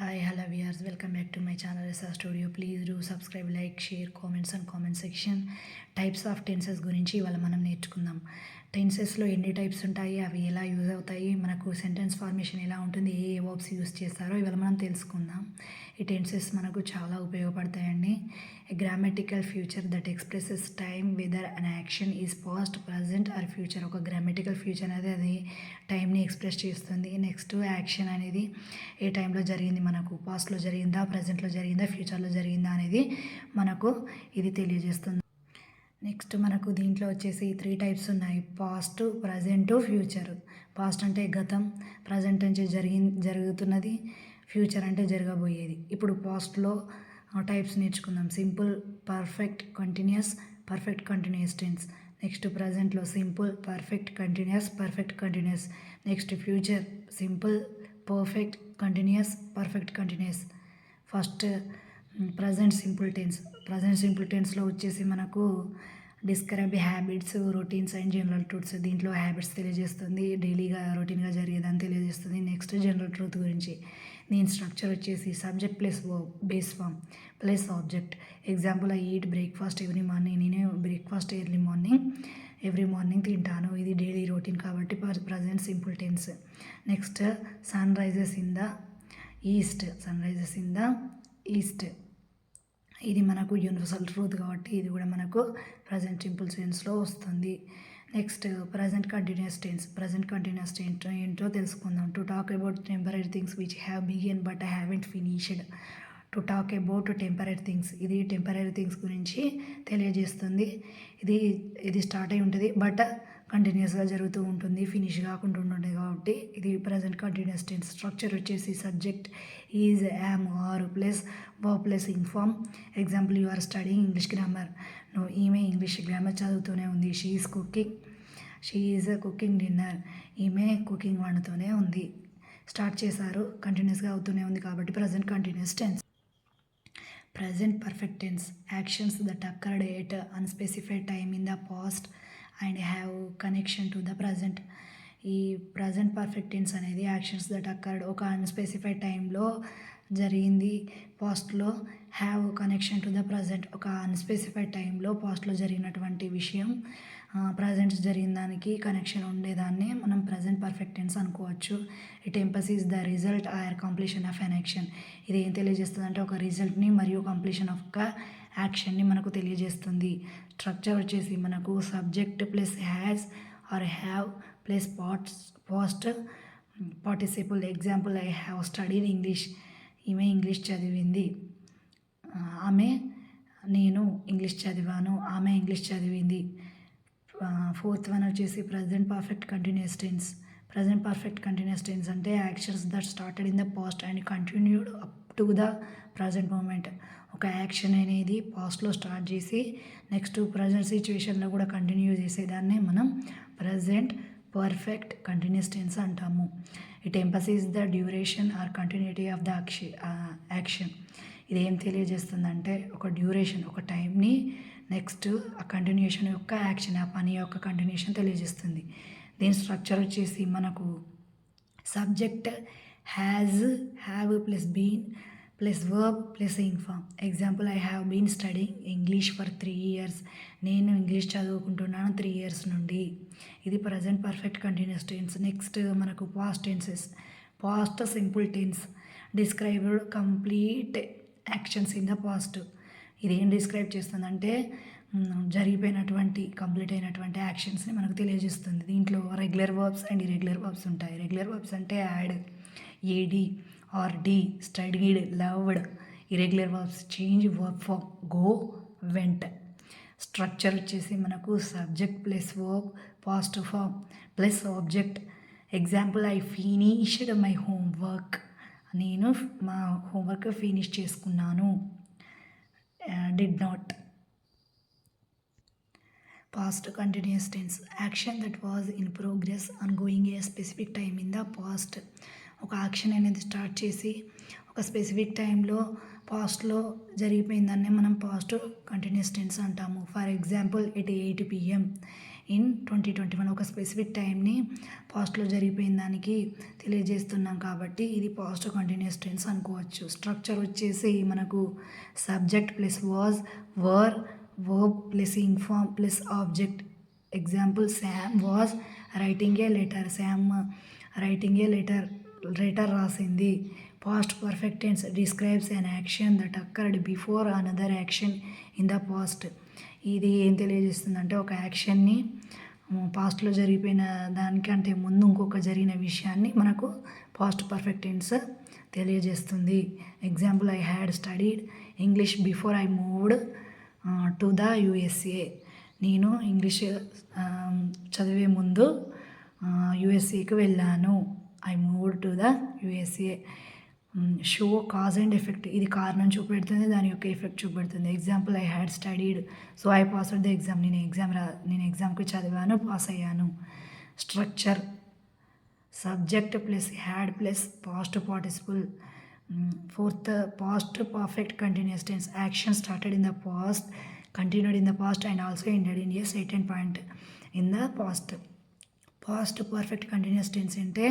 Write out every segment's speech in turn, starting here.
Hi, hello viewers. Welcome back to my channel SR Studio. Please do subscribe, like, share, comments and comment section. Types of tenses గురించి ఇవాళ మనం నేర్చుకుందాం. టెన్సెస్లో ఎన్ని types ఉంటాయి, అవి ఎలా యూజ్ అవుతాయి, మనకు సెంటెన్స్ ఫార్మేషన్ ఎలా ఉంటుంది, ఏ వర్బ్స్ యూజ్ చేస్తారో ఇవాళ మనం తెలుసుకుందాం. ఈ టెన్సెస్ మనకు చాలా ఉపయోగపడతాయండి. A grammatical future that expresses time whether an action is past, present or future. ఒక గ్రామటికల్ ఫ్యూచర్ అనేది అది టైంని ఎక్స్ప్రెస్ చేస్తుంది. నెక్స్ట్ యాక్షన్ అనేది ఏ టైంలో జరిగింది, మనకు పాస్ట్లో జరిగిందా, ప్రజెంట్లో జరిగిందా, ఫ్యూచర్లో జరిగిందా అనేది మనకు ఇది తెలియజేస్తుంది. నెక్స్ట్ మనకు దీంట్లో వచ్చేసి 3 టైప్స్ ఉన్నాయి: పాస్ట్, ప్రజెంట్, ఫ్యూచర్. పాస్ట్ అంటే గతం, ప్రజెంట్ అంటే జరుగుతున్నది, ఫ్యూచర్ అంటే జరగబోయేది. ఇప్పుడు పాస్ట్లో టైప్స్ నేర్చుకుందాం. Simple, perfect, continuous, perfect continuous tense. Next ప్రజెంట్లో simple, perfect, continuous, perfect continuous. Next future simple, perfect, continuous, perfect continuous. First present simple tense. Present simple టెన్స్లో వచ్చేసి మనకు describe habits, routines and general truths. దీంట్లో habits తెలియజేస్తుంది, డైలీగా రొటీన్గా జరిగేదని తెలియజేస్తుంది. Next general truth గురించి. దీని స్ట్రక్చర్ వచ్చేసి subject plus verb, base form plus object. Example, I eat breakfast every morning. నేను బ్రేక్ఫాస్ట్ ఎవ్రీ మార్నింగ్ తింటాను. ఇది డైలీ రొటీన్ కాబట్టి present simple tense. Next sun rises in the east. Sun rises in the east. ఇది మనకు universal truth కాబట్టి ఇది కూడా మనకు ప్రజెంట్ సింపుల్ టెన్స్లో వస్తుంది. Next present continuous tense. Present continuous tense ఏంటో తెలుసుకుందాం. To talk about temporary things which have begin but haven't finished. To talk about temporary things. ఇది టెంపరరీ థింగ్స్ గురించి తెలియజేస్తుంది. ఇది స్టార్ట్ అయి ఉంటుంది బట్ కంటిన్యూస్గా జరుగుతూ ఉంటుంది, ఫినిష్ కాకుండా ఉంటుంది కాబట్టి ఇది ప్రజెంట్ కంటిన్యూస్ టెన్స్. స్ట్రక్చర్ వచ్చేసి subject is, am, are plus verb plus ing form. Example, you are studying English grammar. ఈమె ఇంగ్లీష్ గ్రామర్ చదువుతూనే ఉంది. She is cooking dinner. ఈమె కుకింగ్ వండుతూనే ఉంది. స్టార్ట్ చేశారు, కంటిన్యూస్గా అవుతూనే ఉంది కాబట్టి present continuous tense. Present perfect tense. Actions that occurred at unspecified time in the past and have connection to the present. ఈ ప్రజెంట్ పర్ఫెక్ట్ టెన్స్ అనేది యాక్షన్స్ దట్ అక్కర్డ్, ఒక అన్స్పెసిఫైడ్ టైంలో జరిగింది, పాస్ట్లో. Have connection to the present, ఒక unspecified టైంలో పాస్ట్లో జరిగినటువంటి విషయం ప్రజెంట్ జరిగిన దానికి కనెక్షన్ ఉండేదాన్ని మనం ప్రజెంట్ పర్ఫెక్ట్ టెన్స్ అనుకోవచ్చు. It emphasises the result or completion of an action. ఇది ఏం తెలియజేస్తుంది అంటే ఒక రిజల్ట్ని మరియు కంప్లీషన్ ఆఫ్ ఒక యాక్షన్ని మనకు తెలియజేస్తుంది. స్ట్రక్చర్ వచ్చేసి మనకు subject plus has or have plus past participle. Example, I have studied English. ఈమె ఇంగ్లీష్ చదివింది. నేను ఇంగ్లీష్ చదివాను. ఆమె ఇంగ్లీష్ చదివింది. ఫోర్త్ వన్ వచ్చేసి present perfect continuous tense. Present perfect continuous tense అంటే actions that started in the past and continued up to the present moment. ఒక action అనేది పాస్ట్లో స్టార్ట్ చేసి నెక్స్ట్ ప్రజెంట్ సిచ్యువేషన్లో కూడా కంటిన్యూ చేసేదాన్నే మనం ప్రజెంట్ పర్ఫెక్ట్ కంటిన్యూస్ టెన్స్ అంటాము. It emphasises the duration or continuity of the action. ఇది ఏం తెలియజేస్తుందంటే ఒక డ్యూరేషన్, ఒక టైంని, నెక్స్ట్ ఆ కంటిన్యూషన్ యొక్క యాక్షన్, ఆ పని యొక్క కంటిన్యూషన్ తెలియజేస్తుంది. దీని స్ట్రక్చర్ వచ్చేసి మనకు subject have plus been plus verb plus ing form. Example, I have been studying English for 3 years. నేను ఇంగ్లీష్ చదువుకుంటున్నాను 3 years నుండి. ఇది present perfect continuous tense. Next మనకు past tenses. Past simple tense described complete actions in the past. ఇది ఏం describe చేస్తుందంటే జరిగిపోయినటువంటి complete అయినటువంటి యాక్షన్స్ని మనకు తెలియజేస్తుంది. దీంట్లో regular verbs and irregular verbs ఉంటాయి. రెగ్యులర్ వర్బ్స్ అంటే add, ed or d, studied, loved. Irregular verbs change verb form, go, went. Structure వచ్చేసి మనకు subject plus verb past form plus object. Example, I finished my homework. నేను మా homework finish చేసుకున్నాను. Did not. Past continuous tense. Action that was in progress on going a specific time in the past. ఒక action అనేది start చేసి ఒక specific టైంలో పాస్ట్లో జరిగిపోయిందాన్ని మనం పాస్ట్ కంటిన్యూస్ టెన్స్ అంటాము. For example, at 8 PM in 2021 ఒక స్పెసిఫిక్ టైంని పాస్ట్లో జరిగిపోయిన దానికి తెలియజేస్తున్నాం కాబట్టి ఇది పాస్ట్ కంటిన్యూస్ టెన్స్ అనుకోవచ్చు. స్ట్రక్చర్ వచ్చేసి మనకు subject plus was, were, verb plus ing form plus object. Example, Sam was writing a letter. Sam writing a letter రాసింది. Past perfect tense describes an action that occurred before another action in the past. ఇది ఏం తెలియజేస్తుందంటే ఒక యాక్షన్ని పాస్ట్లో జరిగిపోయిన దానికంటే ముందు ఇంకొక జరిగిన విషయాన్ని మనకు పాస్ట్ పర్ఫెక్ట్ టెన్స్ తెలియజేస్తుంది. Example, I had studied English before I moved to the USA. నేను ఇంగ్లీష్ చదివే ముందు యుఎస్ఏకి వెళ్ళాను. I moved to the USA. Show cause and effect, ఇది కారణం చూపెడుతుంది, దాని యొక్క ఎఫెక్ట్ చూపెడుతుంది. Example, I had studied so I passed the exam. నేను ఎగ్జామ్కి చదివాను, పాస్ అయ్యాను. Structure subject plus had plus past participle. Fourth, past perfect continuous tense. Action started in the past, continued in the past and also ended in a certain point in the past. Past perfect continuous tense అంటే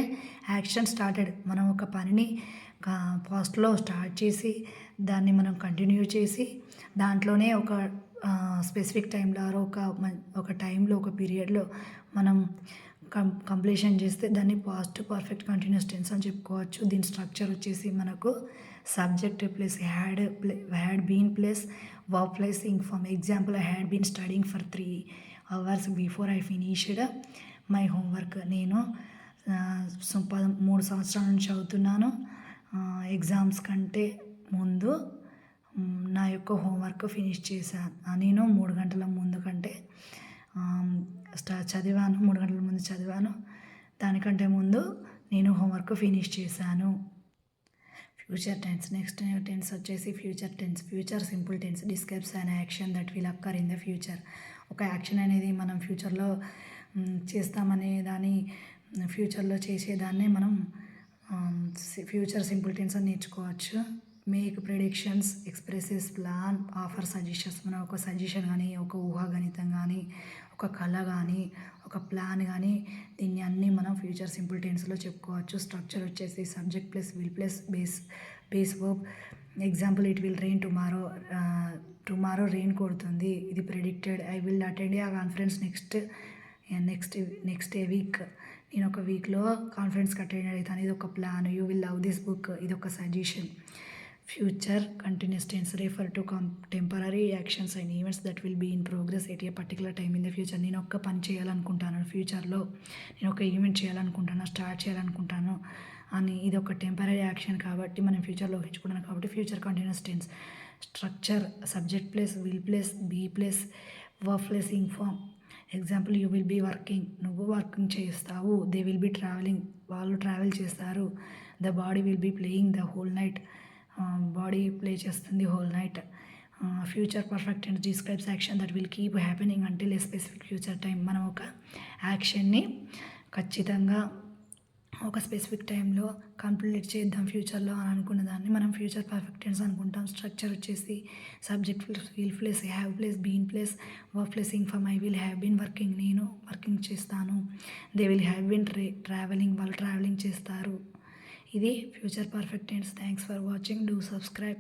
action started, మనం ఒక పనిని పాస్ట్లో start చేసి దాన్ని మనం continue చేసి దాంట్లోనే ఒక స్పెసిఫిక్ టైంలో ఒక టైంలో ఒక పీరియడ్లో మనం కంప్లీషన్ చేస్తే దాన్ని పాస్ట్ పర్ఫెక్ట్ కంటిన్యూస్ టెన్స్ అని చెప్పుకోవచ్చు. దీని స్ట్రక్చర్ వచ్చేసి మనకు subject plus had been plus verb plus ing form. Example, I had been studying for 3 hours before I finished my homework. నేను 3 సంవత్సరాల నుంచి చదువుతున్నాను. ఎగ్జామ్స్ కంటే ముందు నా యొక్క హోంవర్క్ ఫినిష్ చేశాను. నేను 3 గంటల ముందు కంటే చదివాను. 3 గంటల ముందు చదివాను. దానికంటే ముందు నేను హోంవర్క్ ఫినిష్ చేశాను. Future tense. నెక్స్ట్ టెన్స్ వచ్చేసి future tense. Future simple tense describes an action that will occur in the future. ఒక యాక్షన్ అనేది మనం ఫ్యూచర్లో చేస్తామనే దాని ఫ్యూచర్లో చేసేదాన్నే మనం ఫ్యూచర్ సింపుల్ టెన్స్ అని నేర్చుకోవచ్చు. Make predictions, expresses, plan, offer suggestions. మనం ఒక సజెషన్ కానీ, ఒక ఊహాగణితం కానీ, ఒక కళ కానీ, ఒక ప్లాన్ కానీ, దీన్ని అన్నీ మనం ఫ్యూచర్ సింపుల్ టెన్స్లో చెప్పుకోవచ్చు. స్ట్రక్చర్ వచ్చేసి subject plus will plus base verb. Example, it will rain tomorrow rain కొడుతుంది. ఇది predicted. I will attend a conference next a week. నేను ఒక వీక్లో కాన్ఫరెన్స్కి అటెండ్ అవుతాను. ఇది ఒక plan. You will love this book, ఇది ఒక suggestion. Future continuous tense refer to temporary actions and events that will be in progress at a particular time in the future. నేను ఒక పని చేయాలనుకుంటాను ఫ్యూచర్లో, నేను ఒక ఈవెంట్ చేయాలనుకుంటాను, స్టార్ట్ చేయాలనుకుంటాను అని. ఇది ఒక టెంపరరీ యాక్షన్ కాబట్టి మనం ఫ్యూచర్లో ఊహించుకుంటాను కాబట్టి future continuous tense. Structure subject plus will plus be plus verb plus ing form. Example, you will be working, నువ్వు వర్కింగ్ చేస్తావు. దే విల్ బీ ట్రావెలింగ్, వాళ్ళు ట్రావెల్ చేస్తారు. The body will be playing the whole night, body play చేస్తుంది whole night. Future perfect tense describes action that will keep happening until a specific future time. మనం ఒక యాక్షన్ని ఖచ్చితంగా ఒక specific టైంలో complete చేద్దాం ఫ్యూచర్లో అని అనుకున్న దాన్ని మనం ఫ్యూచర్ పర్ఫెక్ట్ టెన్స్ అనుకుంటాం. స్ట్రక్చర్ వచ్చేసి subject plus will plus have plus been plus verb plus ing form. I will have been working, నేను వర్కింగ్ చేస్తాను. They will have been travelling, వాళ్ళు ట్రావెలింగ్ చేస్తారు. ఇది future perfect tense. Thanks for watching. Do subscribe.